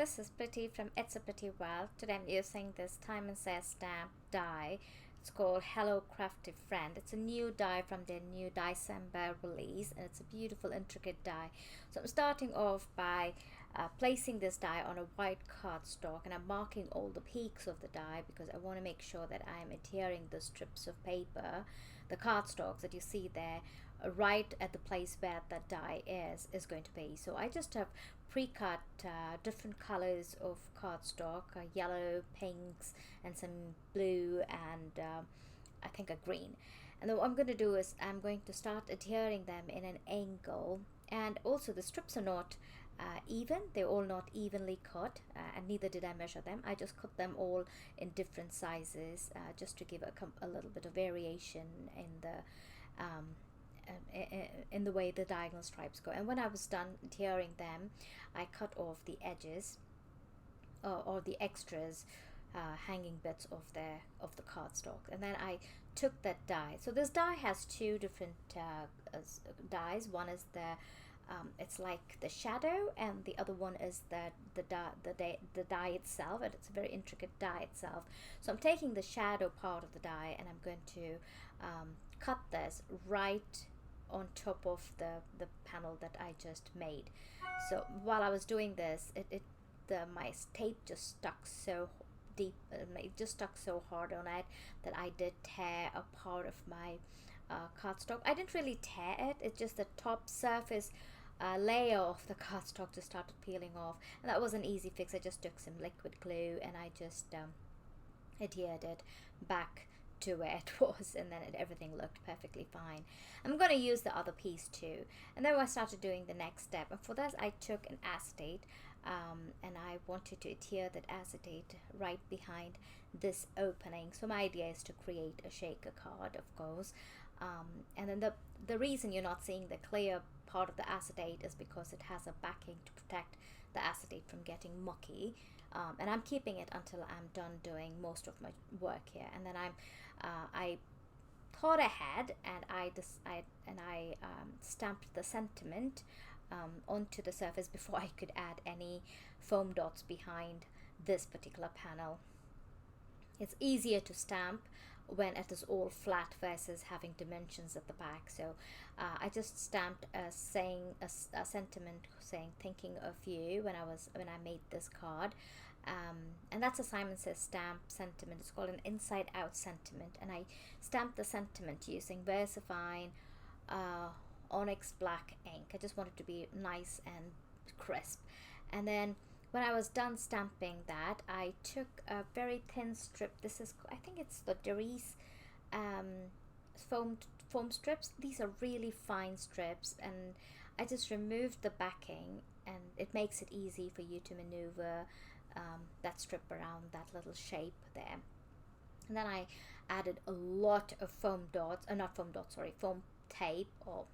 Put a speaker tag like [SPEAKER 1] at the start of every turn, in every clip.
[SPEAKER 1] this is Pretty from It's a Pretty World. Today I'm using this SimonSaysStamp die. It's called Hello Crafty Friend. It's a new die from their new Diecember release, and it's a beautiful intricate die. So I'm starting off by placing this die on a white cardstock, and I'm marking all the peaks of the die because I want to make sure that I'm adhering the strips of paper, the cardstocks that you see there, right at the place where the die is going to be. So I just have pre-cut different colors of cardstock, yellow, pinks, and some blue, and I think a green. And then what I'm going to do is I'm going to start adhering them in an angle, and also the strips are not even, they're all not evenly cut, and neither did I measure them. I just cut them all in different sizes just to give a little bit of variation in the way the diagonal stripes go. And when I was done adhering them, I cut off the edges or the extras hanging bits of the cardstock, and then I took that die. So this die has two different dies. One is it's like the shadow, and the other one is the die itself, and it's a very intricate die itself. So I'm taking the shadow part of the die, and I'm going to cut this right on top of the panel that I just made. So while I was doing this, my tape just stuck so deep, it just stuck so hard on it that I did tear a part of my cardstock. I didn't really tear it, it's just the top surface layer of the cardstock just started peeling off, and that was an easy fix. I just took some liquid glue and I just adhered it back to where it was, and then everything looked perfectly fine. I'm going to use the other piece too, and then I started doing the next step, and for that I took an acetate and I wanted to adhere that acetate right behind this opening. So my idea is to create a shaker card, of course, and then the reason you're not seeing the clear part of the acetate is because it has a backing to protect the acetate from getting mucky. And I'm keeping it until I'm done doing most of my work here, and then I thought ahead, and I stamped the sentiment onto the surface before I could add any foam dots behind this particular panel. It's easier to stamp when it is all flat versus having dimensions at the back. So I just stamped a sentiment saying thinking of you when I made this card. And that's a SimonSaysStamp sentiment. It's called an Inside Out Sentiment, and I stamped the sentiment using Versafine Onyx black ink. I just wanted to be nice and crisp. And then when I was done stamping that, I took a very thin strip. This is, I think it's the Dries foam strips. These are really fine strips, and I just removed the backing, and it makes it easy for you to maneuver that strip around that little shape there. And then I added a lot of foam tape or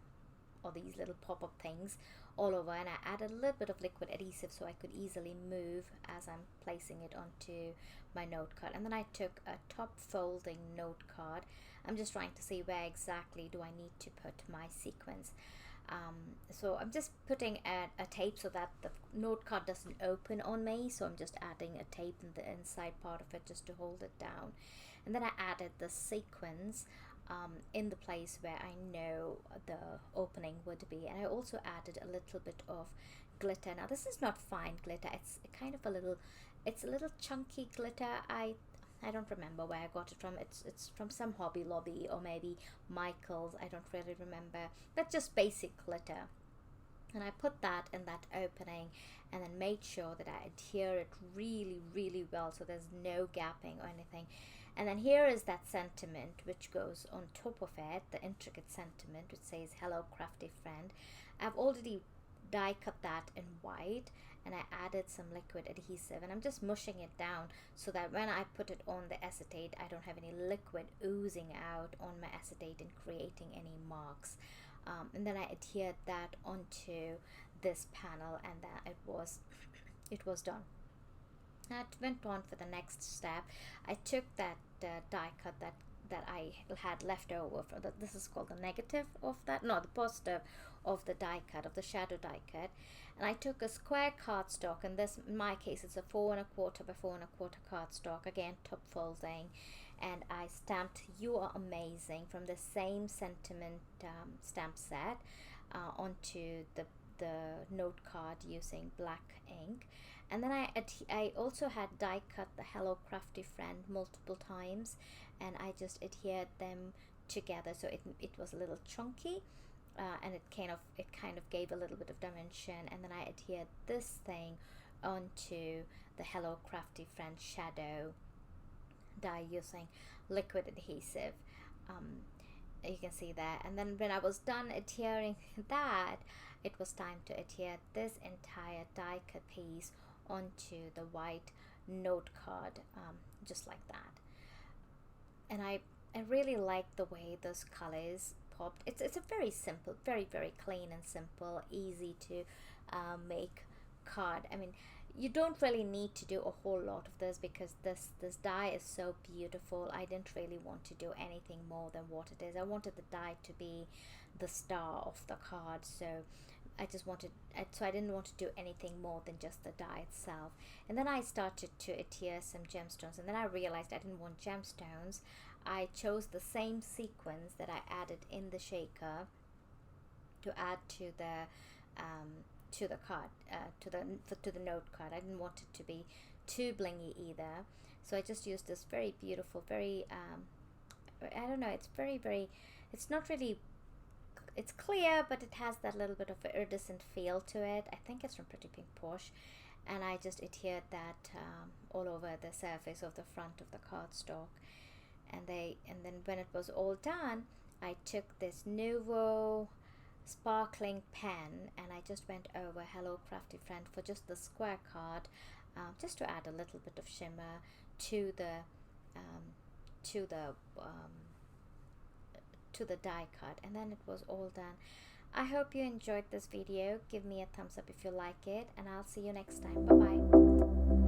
[SPEAKER 1] these little pop-up things all over, and I added a little bit of liquid adhesive so I could easily move as I'm placing it onto my note card. And then I took a top folding note card. I'm just trying to see where exactly do I need to put my sequins. So I'm just putting a tape so that the note card doesn't open on me, so I'm just adding a tape in the inside part of it just to hold it down. And then I added the sequins in the place where I know the opening would be, and I also added a little bit of glitter. Now this is not fine glitter, it's kind of a little chunky glitter. I don't remember where I got it from. It's from some Hobby Lobby or maybe Michael's. I don't really remember. But just basic glitter. And I put that in that opening, and then made sure that I adhere it really, really well so there's no gapping or anything. And then here is that sentiment which goes on top of it, the intricate sentiment which says Hello Crafty Friend. I've already die cut that in white, and I added some liquid adhesive, and I'm just mushing it down so that when I put it on the acetate, I don't have any liquid oozing out on my acetate and creating any marks. And then I adhered that onto this panel, and then it was done. I went on for the next step. I took that die cut, that I had left over from that. This is called the negative of that, no, the positive of the die cut, of the shadow die cut. And I took a square cardstock, and this, in my case, it's a 4 1/4 by 4 1/4 cardstock, again top folding, and I stamped "You Are Amazing" from the same sentiment stamp set onto the note card using black ink. And then I also had die cut the "Hello Crafty Friend" multiple times, and I just adhered them together, so it was a little chunky, and it kind of gave a little bit of dimension. And then I adhered this thing onto the "Hello Crafty Friend" shadow die using liquid adhesive. You can see that. And then when I was done adhering that, it was time to adhere this entire die cut piece onto the white note card, just like that. And I really like the way those colors popped. It's a very simple, very clean and simple, easy to make card. I mean, you don't really need to do a whole lot of this, because this die is so beautiful. I didn't really want to do anything more than what it is. I wanted the die to be the star of the card, so I didn't want to do anything more than just the die itself. And then I started to adhere some gemstones, and then I realized I didn't want gemstones. I chose the same sequins that I added in the shaker to add to the card, to the note card. I didn't want it to be too blingy either, so I just used this very beautiful, very I don't know, it's it's not really, it's clear, but it has that little bit of an iridescent feel to it. I think it's from Pretty Pink Posh, and I just adhered that all over the surface of the front of the cardstock. And then when it was all done, I took this Nouveau sparkling pen, and I just went over "Hello Crafty Friend" for just the square card, just to add a little bit of shimmer to the die cut. And then it was all done. I hope you enjoyed this video. Give me a thumbs up if you like it, and I'll see you next time. Bye bye.